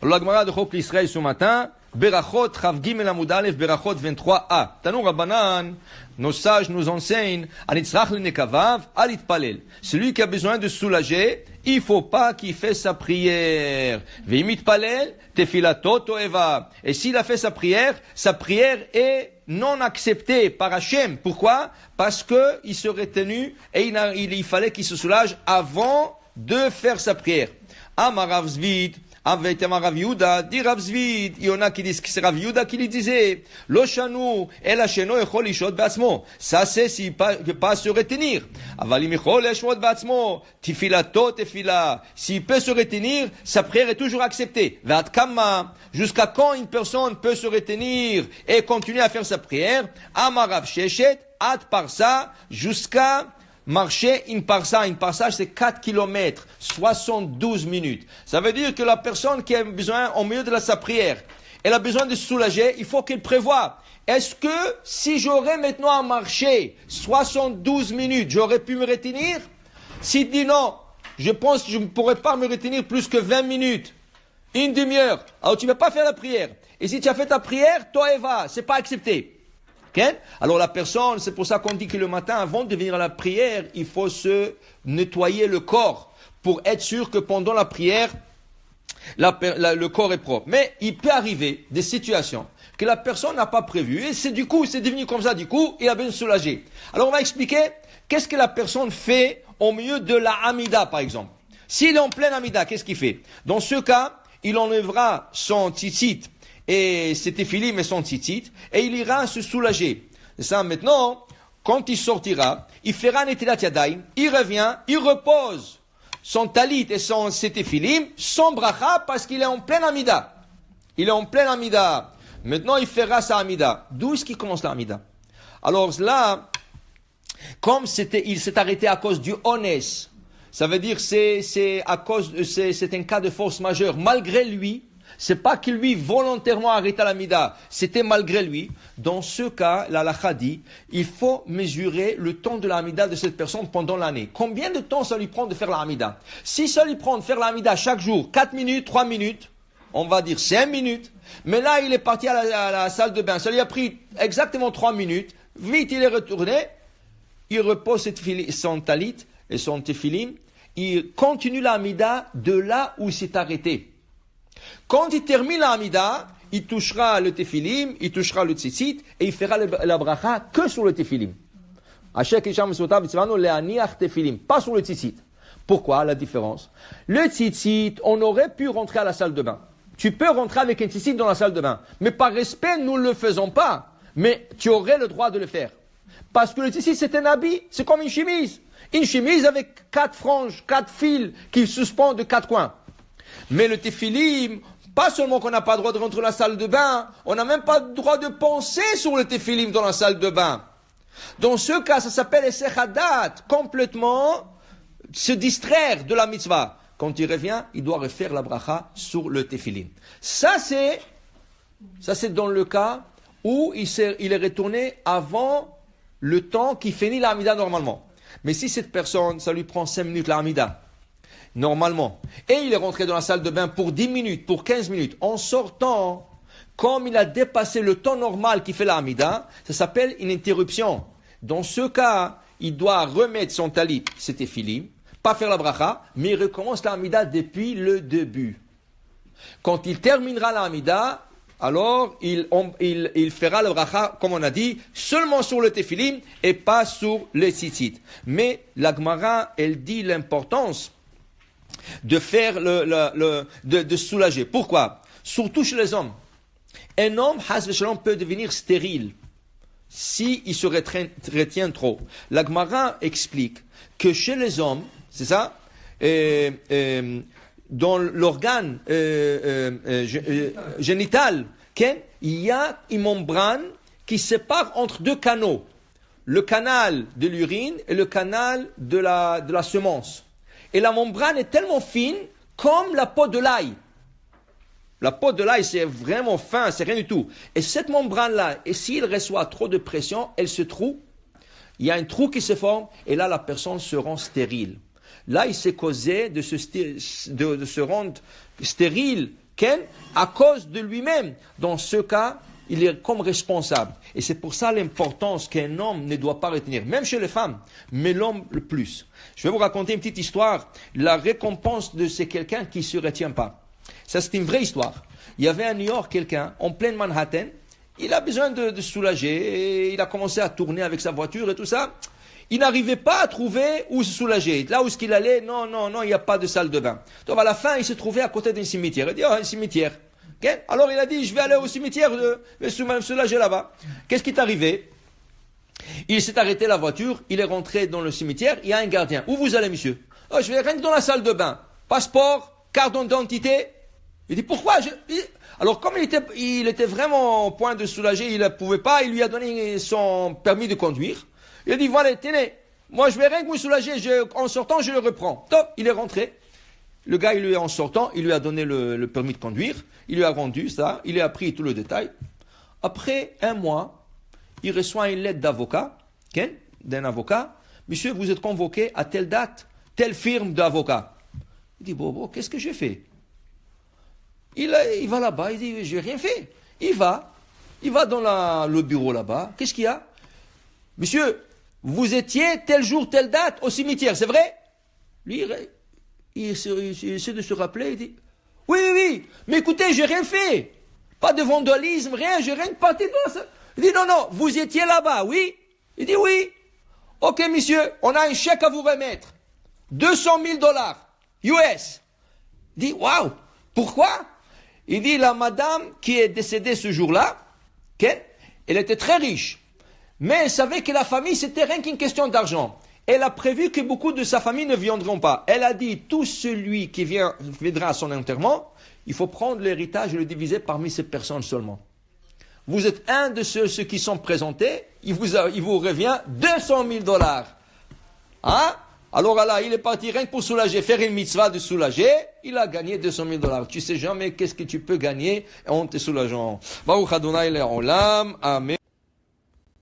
Alors la Gemara de Chok l'Israël ce matin, Berachot, Chav Gimel Amud Aleph, Berachot 23a. Tanou Rabbanan, nos sages nous enseignent, Anitzrach le Nekavav, Alit Palel. Celui qui a besoin de soulager, il faut pas qu'il fait sa prière. Veimit Palel, Tefilato Toeva. Et s'il a fait sa prière est non acceptée par Hachem. Pourquoi? Parce que il serait tenu et il fallait qu'il se soulage avant de faire sa prière. Amarav Zvid, avec Rav Yehuda, dit Rav Zvid, il y en a qui disent que c'est Rav Yehuda qui lui disait, Lo shanu, el hasheno echol lishot be'atzmo. Ça c'est s'il peut pas se retenir. Avalim echol lishot be'atzmo, tifilato tefila. S'il peut se retenir, sa prière est toujours acceptée. Ve'at kama, jusqu'à quand une personne peut se retenir et continuer à faire sa prière? Amarav sheshet, ad parsa, jusqu'à marcher une parsa c'est 4 kilomètres, 72 minutes. Ça veut dire que la personne qui a besoin, au milieu de sa prière, elle a besoin de se soulager, il faut qu'elle prévoie. Est-ce que si j'aurais maintenant à marcher 72 minutes, j'aurais pu me retenir? S'il dit non, je pense que je ne pourrais pas me retenir plus que 20 minutes, une demi-heure, alors tu ne vas pas faire la prière. Et si tu as fait ta prière, toi Eva, c'est pas accepté. Okay? Alors la personne, c'est pour ça qu'on dit que le matin, avant de venir à la prière, il faut se nettoyer le corps pour être sûr que pendant la prière, le corps est propre. Mais il peut arriver des situations que la personne n'a pas prévues et c'est devenu comme ça, du coup, il a besoin de soulager. Alors on va expliquer qu'est-ce que la personne fait au milieu de la Hamida, par exemple. S'il est en pleine Hamida, qu'est-ce qu'il fait? Dans ce cas, il enlèvera son tzitzit et ses téphilim et son tzitzit, et il ira se soulager. Et ça, maintenant, quand il sortira, il fera netilat yadayim, il revient, il repose son talit et ses téphilim, son bracha, parce qu'il est en pleine amida. Il est en pleine amida. Maintenant, il fera sa amida. D'où est-ce qu'il commence la amida? Alors là, comme il s'est arrêté à cause du ones, ça veut dire c'est un cas de force majeure, malgré lui. C'est pas que lui volontairement arrêta l'amida, c'était malgré lui. Dans ce cas, la halakha dit, il faut mesurer le temps de l'amida de cette personne pendant l'année. Combien de temps ça lui prend de faire l'amida? Si ça lui prend de faire l'amida chaque jour, 4 minutes, 3 minutes, on va dire 5 minutes. Mais là, il est parti à la salle de bain, ça lui a pris exactement 3 minutes. Vite, il est retourné, il repose son talit et son tephilim, il continue l'amida de là où il s'est arrêté. Quand il termine l'amida, il touchera le tephilim, il touchera le tzitzit, et il fera la bracha que sur le tephilim. Pas sur le tzitzit. Pourquoi la différence? Le tzitzit, on aurait pu rentrer à la salle de bain. Tu peux rentrer avec un tzitzit dans la salle de bain. Mais par respect, nous ne le faisons pas. Mais tu aurais le droit de le faire. Parce que le tzitzit, c'est un habit. C'est comme une chemise. Une chemise avec 4 franges, 4 fils qui suspendent de 4 coins. Mais le tephilim, pas seulement qu'on n'a pas le droit de rentrer dans la salle de bain, on n'a même pas le droit de penser sur le tephilim dans la salle de bain. Dans ce cas, ça s'appelle esechadat, complètement se distraire de la mitzvah. Quand il revient, il doit refaire la bracha sur le tephilim. Ça c'est dans le cas où il est retourné avant le temps qui finit l'amida normalement. Mais si cette personne, ça lui prend 5 minutes l'amida, normalement, et il est rentré dans la salle de bain pour 10 minutes, pour 15 minutes, en sortant, comme il a dépassé le temps normal qui fait la Hamida, ça s'appelle une interruption. Dans ce cas, il doit remettre son talit, c'était fini, pas faire la bracha, mais il recommence la Hamida depuis le début. Quand il terminera la Hamida, alors il fera la bracha, comme on a dit, seulement sur le tephilim et pas sur le tzitzit. Mais la Gemara, elle dit l'importance de faire de soulager. Pourquoi? Surtout chez les hommes. Un homme, has v'shalom, peut devenir stérile si il se retient trop. La Gemara explique que chez les hommes, c'est ça, dans l'organe génital, il y a une membrane qui sépare entre 2 canaux. Le canal de l'urine et le canal de la semence. Et la membrane est tellement fine comme la peau de l'ail. La peau de l'ail, c'est vraiment fin, c'est rien du tout. Et cette membrane-là, et s'il reçoit trop de pression, elle se troue. Il y a un trou qui se forme, et là, la personne se rend stérile. Là, il s'est causé de se rendre stérile, à cause de lui-même. Dans ce cas, il est comme responsable. Et c'est pour ça l'importance qu'un homme ne doit pas retenir, même chez les femmes, mais l'homme le plus. Je vais vous raconter une petite histoire. La récompense de c'est quelqu'un qui ne se retient pas. Ça, c'est une vraie histoire. Il y avait à New York quelqu'un, en pleine Manhattan, il a besoin de se soulager, et il a commencé à tourner avec sa voiture et tout ça. Il n'arrivait pas à trouver où se soulager. Là où est-ce qu'il allait, non, il n'y a pas de salle de bain. Donc à la fin, il se trouvait à côté d'un cimetière. Il dit, un cimetière. Okay? Alors il a dit, je vais aller au cimetière, me soulager là-bas. Qu'est-ce qui est arrivé? Il s'est arrêté la voiture, il est rentré dans le cimetière, il y a un gardien. Où vous allez, monsieur? Oh, je vais rien que dans la salle de bain. Passeport, carte d'identité. Il dit, pourquoi? Alors comme il était vraiment au point de soulager, il ne pouvait pas, il lui a donné son permis de conduire. Il a dit, voilà, tenez, moi je vais rien que vous soulager, en sortant je le reprends. Top, il est rentré. Le gars, en sortant, il lui a donné le permis de conduire, il lui a rendu ça, il lui a pris tout le détail. Après un mois, il reçoit une lettre d'avocat, d'un avocat. Monsieur, vous êtes convoqué à telle date, telle firme d'avocat. Il dit, bon, qu'est-ce que j'ai fait? Il va là-bas, il dit, j'ai rien fait. Il va dans le bureau là-bas. Qu'est-ce qu'il y a? Monsieur, vous étiez tel jour, telle date au cimetière, c'est vrai? Lui, il essaie de se rappeler, il dit, oui, mais écoutez, j'ai rien fait. Pas de vandalisme, rien, j'ai rien parti dans ça. Il dit, non, vous étiez là-bas, oui? Il dit, oui. Ok, monsieur, on a un chèque à vous remettre. $200,000 US. Il dit, waouh, pourquoi? Il dit, la madame qui est décédée ce jour-là, elle était très riche. Mais elle savait que la famille, c'était rien qu'une question d'argent. Elle a prévu que beaucoup de sa famille ne viendront pas. Elle a dit, tout celui qui viendra à son enterrement, il faut prendre l'héritage et le diviser parmi ces personnes seulement. Vous êtes un de ceux qui sont présentés, il vous revient $200,000. Hein? Alors là, il est parti rien que pour soulager, faire une mitzvah de soulager, il a gagné $200,000. Tu sais jamais qu'est-ce que tu peux gagner en te soulageant. Baruch Adonai le'olam. Amen.